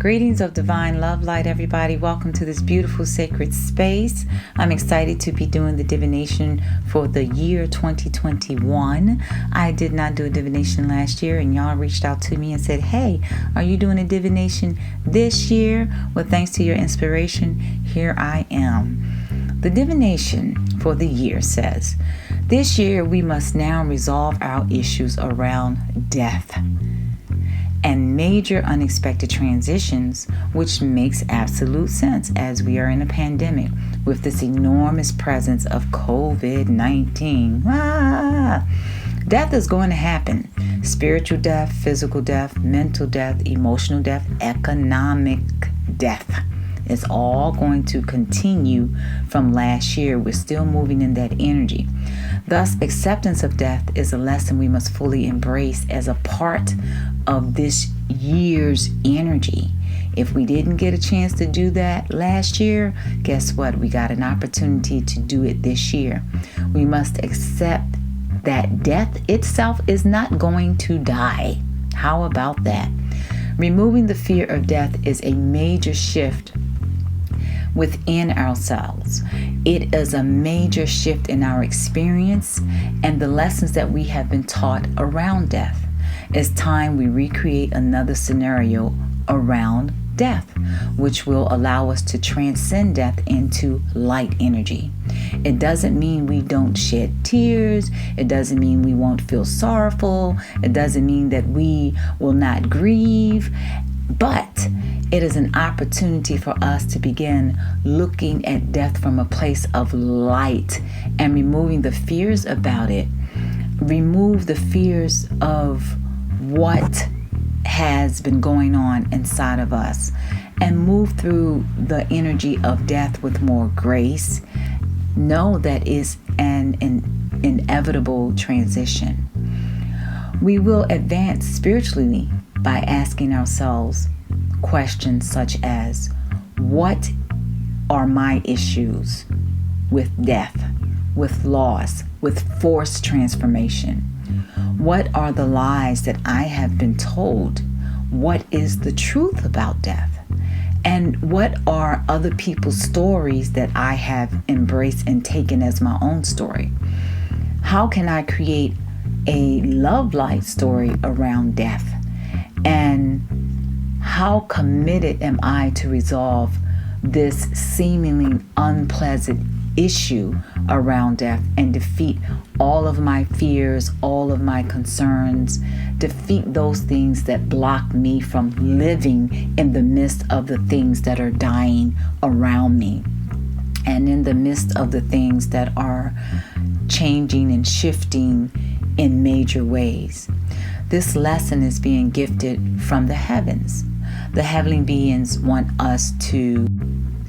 Greetings of divine love light, everybody. Welcome to this beautiful sacred space. I'm excited to be doing the divination for the year 2021. I did not do a divination last year, and y'all reached out to me and said, hey, are you doing a divination this year? Well, thanks to your inspiration, here I am. The divination for the year says, this year we must now resolve our issues around death and major unexpected transitions, which makes absolute sense as we are in a pandemic with this enormous presence of COVID-19. Death is going to happen. Spiritual death, physical death, mental death, emotional death, economic death. It's all going to continue from last year. We're still moving in that energy. Thus, acceptance of death is a lesson we must fully embrace as a part of this year's energy. If we didn't get a chance to do that last year, guess what? We got an opportunity to do it this year. We must accept that death itself is not going to die. How about that? Removing the fear of death is a major shift within ourselves. It is a major shift in our experience and the lessons that we have been taught around death. It's time we recreate another scenario around death, which will allow us to transcend death into light energy. It doesn't mean we don't shed tears. It doesn't mean we won't feel sorrowful. It doesn't mean that we will not grieve. But it is an opportunity for us to begin looking at death from a place of light and removing the fears about it. Remove the fears of what has been going on inside of us and move through the energy of death with more grace. Know that is an inevitable transition. We will advance spiritually by asking ourselves questions such as, what are my issues with death, with loss, with forced transformation? What are the lies that I have been told? What is the truth about death? And what are other people's stories that I have embraced and taken as my own story? How can I create a love light story around death? And how committed am I to resolve this seemingly unpleasant issue around death and defeat all of my fears, all of my concerns, defeat those things that block me from living in the midst of the things that are dying around me and in the midst of the things that are changing and shifting in major ways. This lesson is being gifted from the heavens. The heavenly beings want us to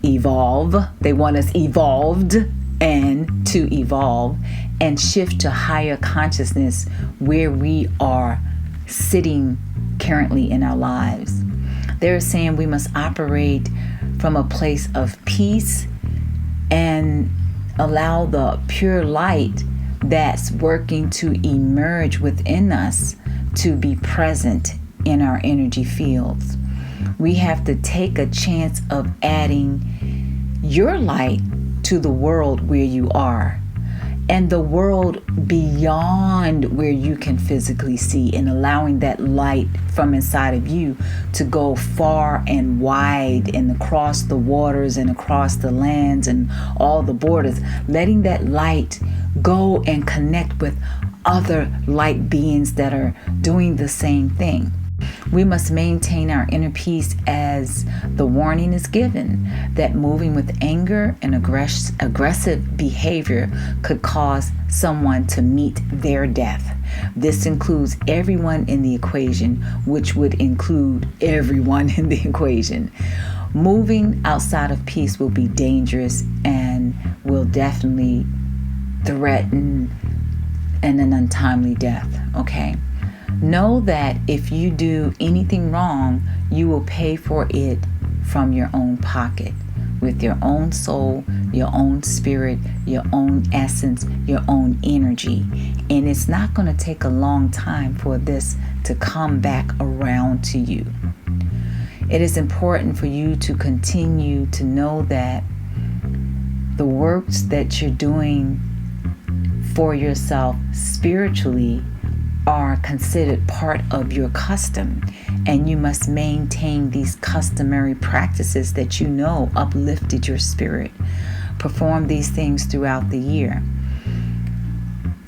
evolve. They want us evolved and to evolve and shift to higher consciousness where we are sitting currently in our lives. They're saying we must operate from a place of peace and allow the pure light that's working to emerge within us to be present in our energy fields. We have to take a chance of adding your light to the world where you are and the world beyond where you can physically see, and allowing that light from inside of you to go far and wide and across the waters and across the lands and all the borders, letting that light go and connect with other light beings that are doing the same thing. We must maintain our inner peace as the warning is given that moving with anger and aggressive behavior could cause someone to meet their death. This includes everyone in the equation, which would include everyone in the equation. Moving outside of peace will be dangerous and will definitely threaten an untimely death, okay? Know that if you do anything wrong, you will pay for it from your own pocket, with your own soul, your own spirit, your own essence, your own energy. And it's not going to take a long time for this to come back around to you. It is important for you to continue to know that the works that you're doing for yourself spiritually are considered part of your custom, and you must maintain these customary practices that you know uplifted your spirit. Perform these things throughout the year.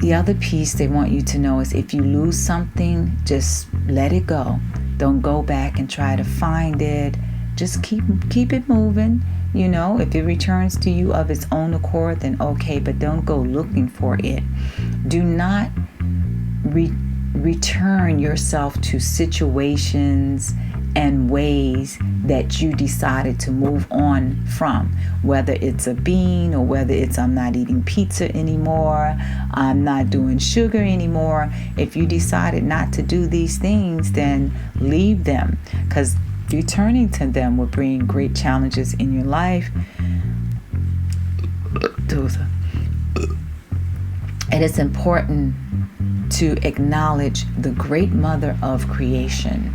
The other piece they want you to know is if you lose something, just let it go. Don't go back and try to find it. Just keep it moving. If it returns to you of its own accord, then okay, but don't go looking for it. Do not return yourself to situations and ways that you decided to move on from, whether it's a bean or whether it's I'm not eating pizza anymore, I'm not doing sugar anymore. If you decided not to do these things, then leave them, because returning to them will bring great challenges in your life. It is important to acknowledge the great mother of creation.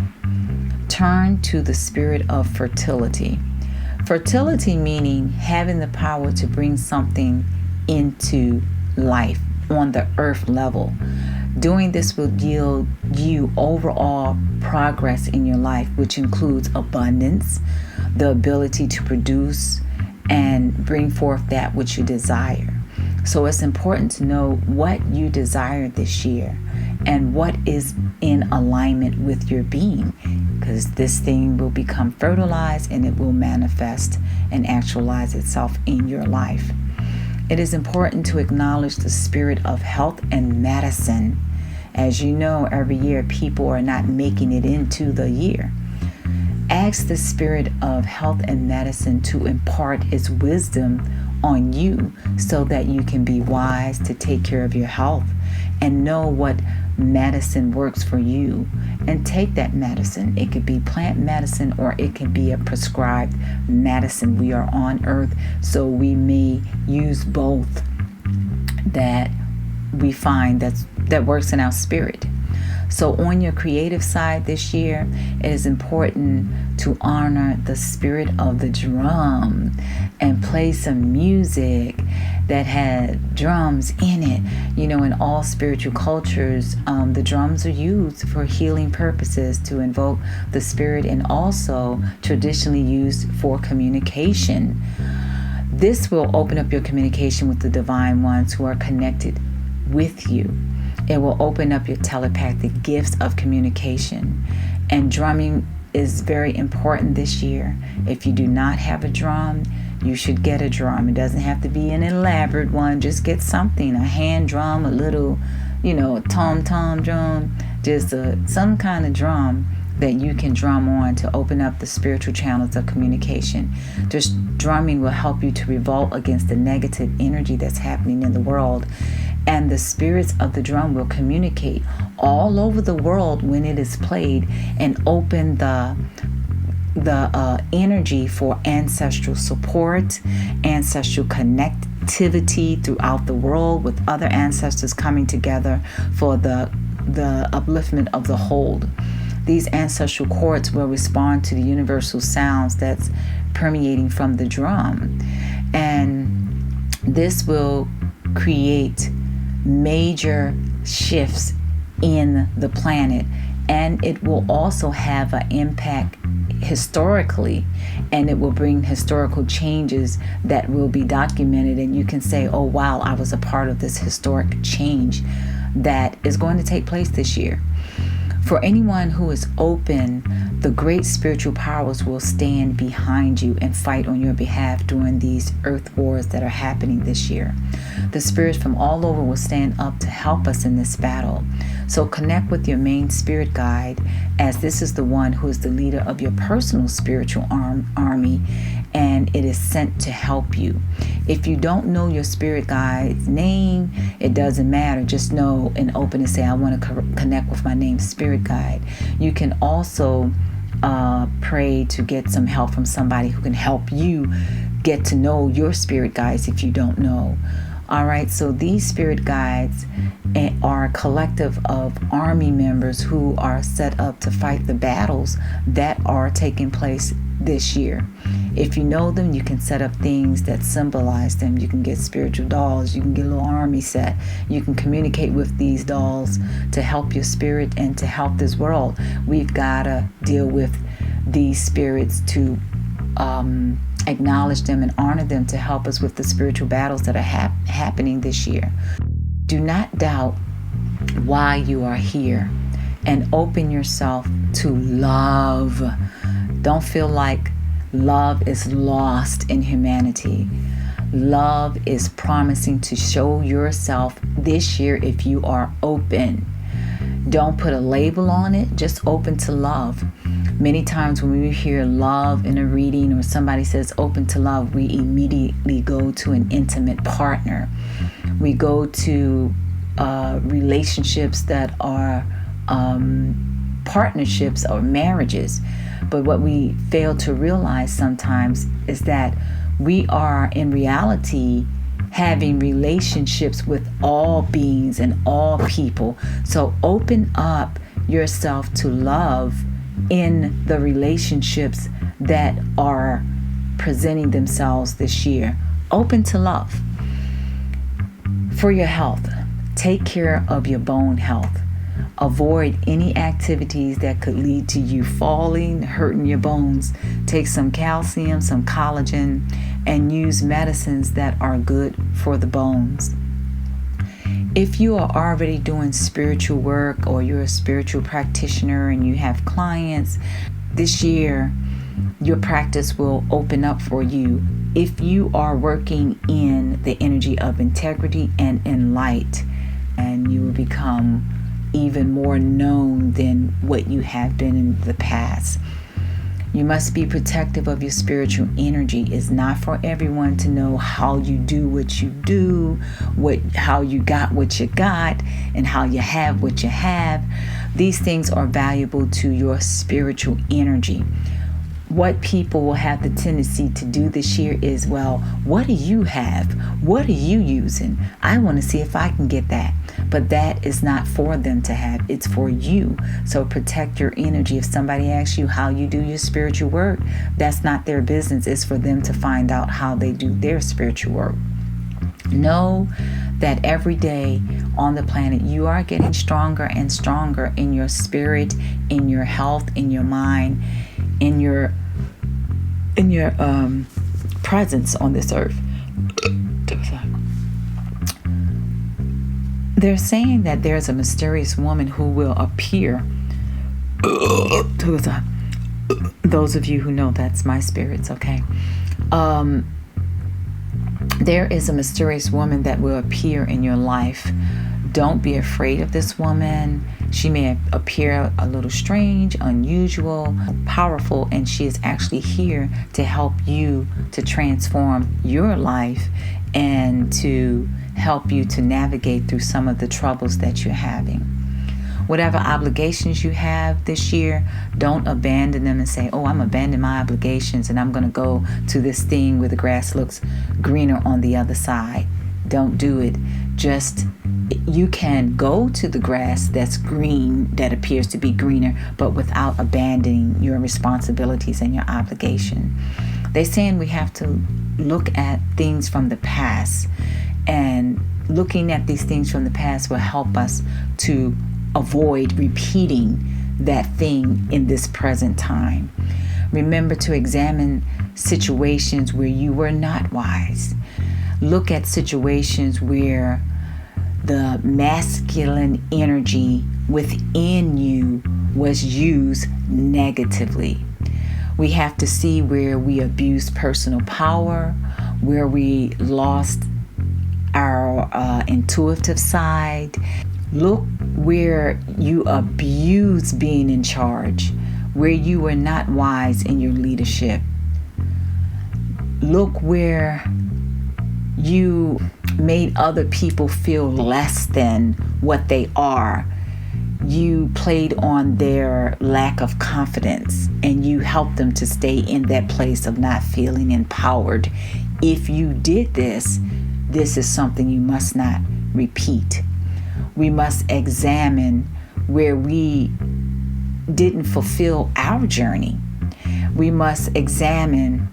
Turn to the spirit of fertility. Fertility meaning having the power to bring something into life on the earth level. Doing this will yield you overall progress in your life, which includes abundance, the ability to produce and bring forth that which you desire. So it's important to know what you desire this year and what is in alignment with your being, because this thing will become fertilized and it will manifest and actualize itself in your life. It is important to acknowledge the spirit of health and medicine. As you know, every year people are not making it into the year. Ask the spirit of health and medicine to impart its wisdom on you so that you can be wise to take care of your health and know what medicine works for you and take that medicine. It could be plant medicine or it can be a prescribed medicine. We are on earth, so we may use both that we find that works in our spirit. So on your creative side this year, it is important to honor the spirit of the drum and play some music that had drums in it. In all spiritual cultures, the drums are used for healing purposes to invoke the spirit, and also traditionally used for communication. This will open up your communication with the divine ones who are connected with you. It will open up your telepathic gifts of communication. And drumming is very important this year. If you do not have a drum, you should get a drum. It doesn't have to be an elaborate one. Just get something, a hand drum, a little, a tom-tom drum, just some kind of drum that you can drum on to open up the spiritual channels of communication. Just drumming will help you to revolt against the negative energy that's happening in the world. And the spirits of the drum will communicate all over the world when it is played and open the energy for ancestral support, ancestral connectivity throughout the world with other ancestors coming together for the upliftment of the whole. These ancestral chords will respond to the universal sounds that's permeating from the drum. And this will create major shifts in the planet, and it will also have an impact historically, and it will bring historical changes that will be documented, and you can say, oh wow, I was a part of this historic change that is going to take place this year. For anyone who is open, the great spiritual powers will stand behind you and fight on your behalf during these earth wars that are happening this year. The spirits from all over will stand up to help us in this battle. So connect with your main spirit guide, as this is the one who is the leader of your personal spiritual army, and it is sent to help you. If you don't know your spirit guide's name, it doesn't matter. Just know and open and say, I want to connect with my named spirit guide. You can also pray to get some help from somebody who can help you get to know your spirit guides if you don't know. All right, so these spirit guides are a collective of army members who are set up to fight the battles that are taking place this year. If you know them, you can set up things that symbolize them. You can get spiritual dolls. You can get a little army set. You can communicate with these dolls to help your spirit and to help this world. We've got to deal with these spirits to acknowledge them and honor them to help us with the spiritual battles that are happening this year. Do not doubt why you are here, and open yourself to love. Don't feel like love is lost in humanity. Love is promising to show yourself this year if you are open. Don't put a label on it, just open to love. Many times when we hear love in a reading or somebody says open to love, we immediately go to an intimate partner. We go to relationships that are partnerships or marriages. But what we fail to realize sometimes is that we are in reality having relationships with all beings and all people. So open up yourself to love in the relationships that are presenting themselves this year. Open to love. For your health, take care of your bone health. Avoid any activities that could lead to you falling, hurting your bones. Take some calcium, some collagen, and use medicines that are good for the bones. If you are already doing spiritual work or you're a spiritual practitioner and you have clients, this year your practice will open up for you if you are working in the energy of integrity and in light, and you will become even more known than what you have been in the past. You must be protective of your spiritual energy. It's not for everyone to know how you do what you do, how you got what you got, and how you have what you have. These things are valuable to your spiritual energy. What people will have the tendency to do this year is, well, what do you have? What are you using? I want to see if I can get that. But that is not for them to have. It's for you. So protect your energy. If somebody asks you how you do your spiritual work, that's not their business. It's for them to find out how they do their spiritual work. Know that every day on the planet, you are getting stronger and stronger in your spirit, in your health, in your mind, in your presence on this earth. They're saying that there's a mysterious woman who will appear. Those of you who know, that's my spirits, okay? There is a mysterious woman that will appear in your life. Don't be afraid of this woman. She may appear a little strange, unusual, powerful, and she is actually here to help you to transform your life and to help you to navigate through some of the troubles that you're having. Whatever obligations you have this year, don't abandon them and say, oh, I'm abandoning my obligations and I'm going to go to this thing where the grass looks greener on the other side. Don't do it. Just, you can go to the grass that's green, that appears to be greener, but without abandoning your responsibilities and your obligation. They're saying we have to look at things from the past, and looking at these things from the past will help us to avoid repeating that thing in this present time. Remember to examine situations where you were not wise. Look at situations where the masculine energy within you was used negatively. We have to see where we abused personal power, where we lost our intuitive side. Look where you abuse being in charge, where you were not wise in your leadership. Look where you made other people feel less than what they are. You played on their lack of confidence and you helped them to stay in that place of not feeling empowered. If you did this, this is something you must not repeat. We must examine where we didn't fulfill our journey. We must examine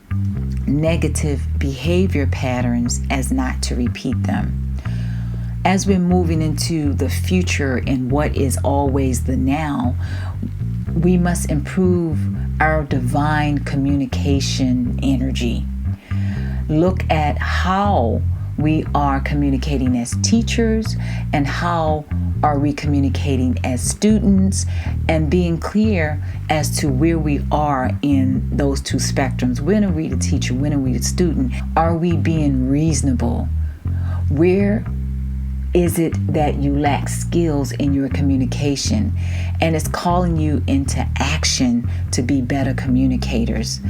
negative behavior patterns as not to repeat them. As we're moving into the future and what is always the now, we must improve our divine communication energy. Look at how we are communicating as teachers and how are we communicating as students, and being clear as to where we are in those two spectrums. When are we the teacher? When are we the student? Are we being reasonable? Where is it that you lack skills in your communication, and it's calling you into action to be better communicators?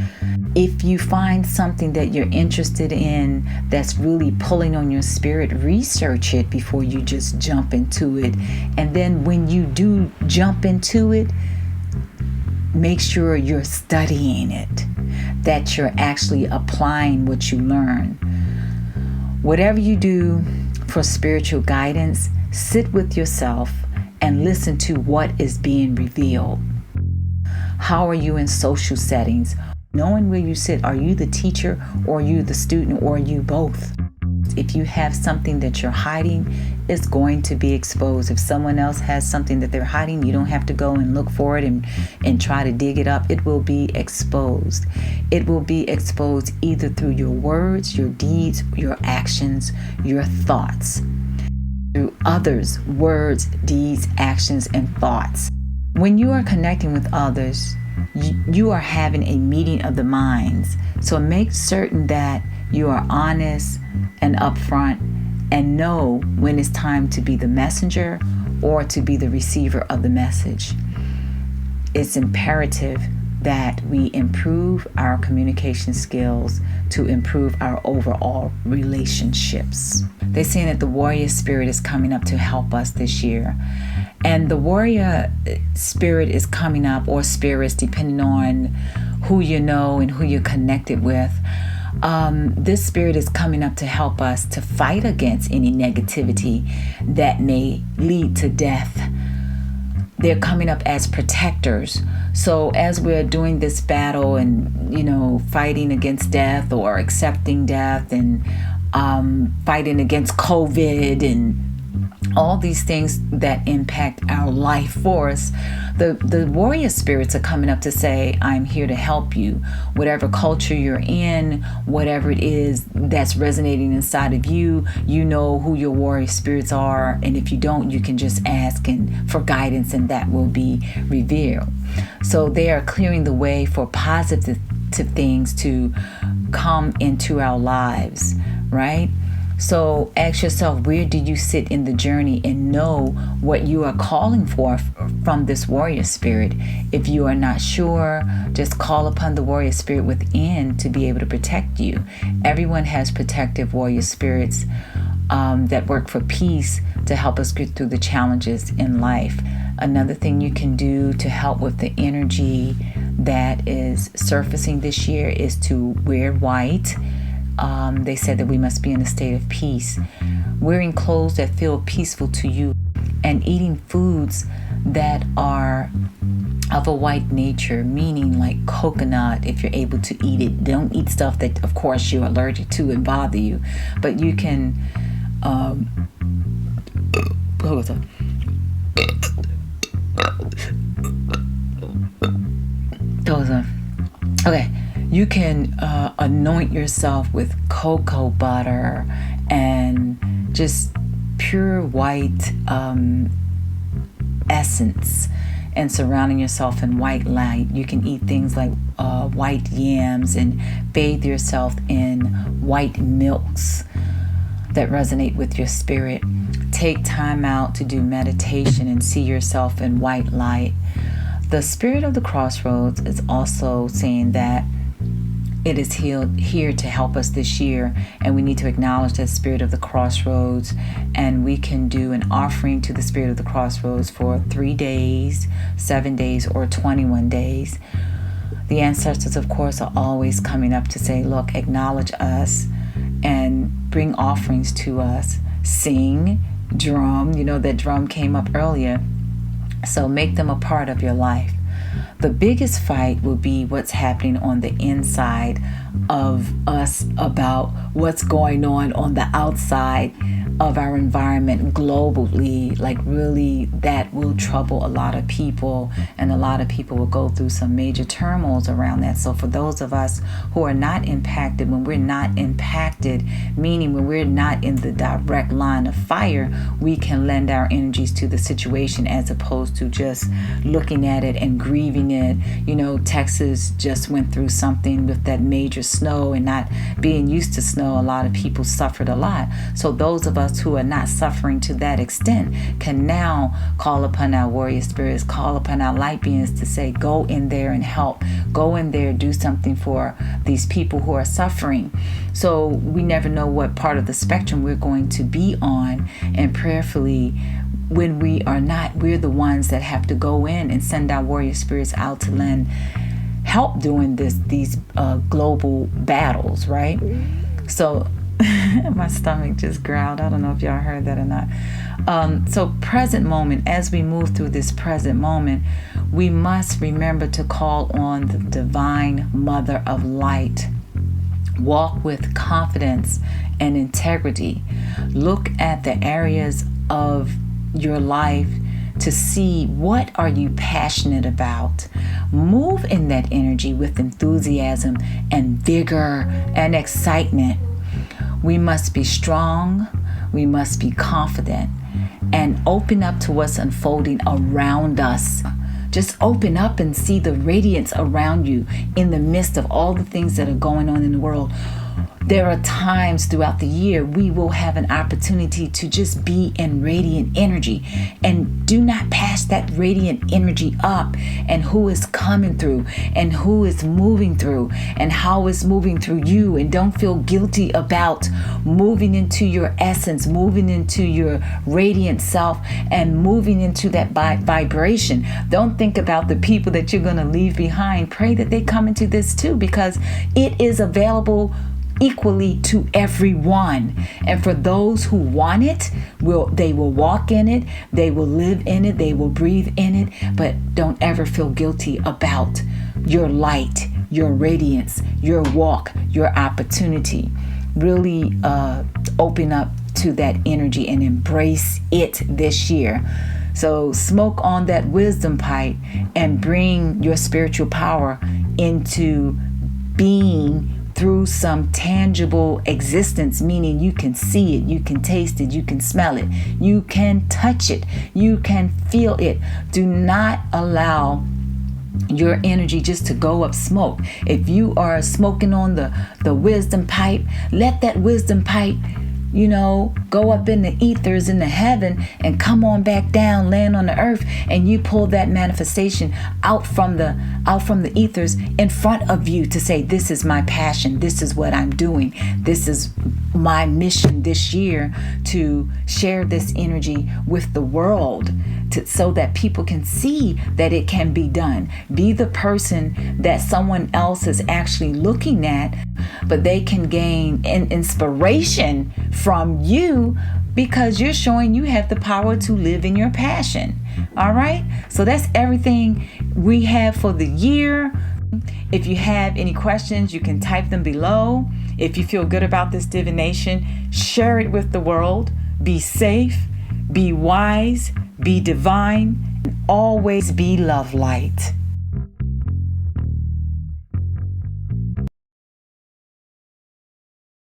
If you find something that you're interested in that's really pulling on your spirit, research it before you just jump into it. And then when you do jump into it, make sure you're studying it, that you're actually applying what you learn. Whatever you do for spiritual guidance, sit with yourself and listen to what is being revealed. How are you in social settings? Knowing where you sit, are you the teacher or are you the student or are you both? If you have something that you're hiding, it's going to be exposed. If someone else has something that they're hiding, you don't have to go and look for it and try to dig it up. It will be exposed. It will be exposed either through your words, your deeds, your actions, your thoughts. Through others' words, deeds, actions, and thoughts. When you are connecting with others, you are having a meeting of the minds. So make certain that you are honest and upfront and know when it's time to be the messenger or to be the receiver of the message. It's imperative that we improve our communication skills to improve our overall relationships. They're saying that the warrior spirit is coming up to help us this year. And the warrior spirit is coming up, or spirits, depending on who you know and who you're connected with. This spirit is coming up to help us to fight against any negativity that may lead to death. They're coming up as protectors. So as we're doing this battle and, fighting against death or accepting death and fighting against COVID and all these things that impact our life force, the warrior spirits are coming up to say, I'm here to help you. Whatever culture you're in, whatever it is that's resonating inside of you, you know who your warrior spirits are. And if you don't, you can just ask for guidance and that will be revealed. So they are clearing the way for positive things to come into our lives, right? So ask yourself, where do you sit in the journey, and know what you are calling for from this warrior spirit. If you are not sure, just call upon the warrior spirit within to be able to protect you. Everyone has protective warrior spirits that work for peace to help us get through the challenges in life. Another thing you can do to help with the energy that is surfacing this year is to wear white. They said that we must be in a state of peace. Wearing clothes that feel peaceful to you and eating foods that are of a white nature, meaning like coconut, if you're able to eat it. Don't eat stuff that, of course, you're allergic to and bother you. But you can... Okay. You can anoint yourself with cocoa butter and just pure white essence, and surrounding yourself in white light. You can eat things like white yams and bathe yourself in white milks that resonate with your spirit. Take time out to do meditation and see yourself in white light. The spirit of the crossroads is also saying that it is here to help us this year, and we need to acknowledge that spirit of the crossroads, and we can do an offering to the spirit of the crossroads for 3 days, 7 days, or 21 days. The ancestors, of course, are always coming up to say, look, acknowledge us and bring offerings to us, sing, drum. You know, that drum came up earlier. So make them a part of your life. The biggest fight will be what's happening on the inside of us about what's going on the outside of our environment globally. Like, really, that will trouble a lot of people, and a lot of people will go through some major turmoils around that. So for those of us who are not impacted, when we're not impacted, meaning when we're not in the direct line of fire, we can lend our energies to the situation as opposed to just looking at it and grieving it. You know, Texas just went through something with that major snow, and not being used to snow, a lot of people suffered a lot. So those of us who are not suffering to that extent can now call upon our warrior spirits, call upon our light beings to say, go in there and help. Go in there, do something for these people who are suffering. So we never know what part of the spectrum we're going to be on, and prayerfully, when we are not, we're the ones that have to go in and send our warrior spirits out to lend help during these global battles, right? So my stomach just growled. I don't know if y'all heard that or not. So present moment, as we move through this present moment, we must remember to call on the divine mother of light. Walk with confidence and integrity. Look at the areas of your life to see what are you passionate about. Move in that energy with enthusiasm and vigor and excitement. We must be strong, we must be confident, and open up to what's unfolding around us. Just open up and see the radiance around you in the midst of all the things that are going on in the world. There are times throughout the year we will have an opportunity to just be in radiant energy, and do not pass that radiant energy up, and who is coming through and who is moving through and how it's moving through you. And don't feel guilty about moving into your essence, moving into your radiant self, and moving into that vibration. Don't think about the people that you're going to leave behind. Pray that they come into this too, because it is available equally to everyone. And for those who want it, they will walk in it, they will live in it, they will breathe in it. But don't ever feel guilty about your light, your radiance, your walk, your opportunity. Really open up to that energy and embrace it this year. So smoke on that wisdom pipe and bring your spiritual power into being through some tangible existence, meaning you can see it, you can taste it, you can smell it, you can touch it, you can feel it. Do not allow your energy just to go up smoke. If you are smoking on the wisdom pipe, let that wisdom pipe, go up in the ethers, in the heaven, and come on back down, land on the earth, and you pull that manifestation out from the ethers in front of you to say, this is my passion, this is what I'm doing, this is my mission this year, to share this energy with the world, so that people can see that it can be done. Be the person that someone else is actually looking at, but they can gain an inspiration from you because you're showing you have the power to live in your passion. All right? So that's everything we have for the year. If you have any questions, you can type them below. If you feel good about this divination, share it with the world. Be safe, be wise, be divine, and always be love light.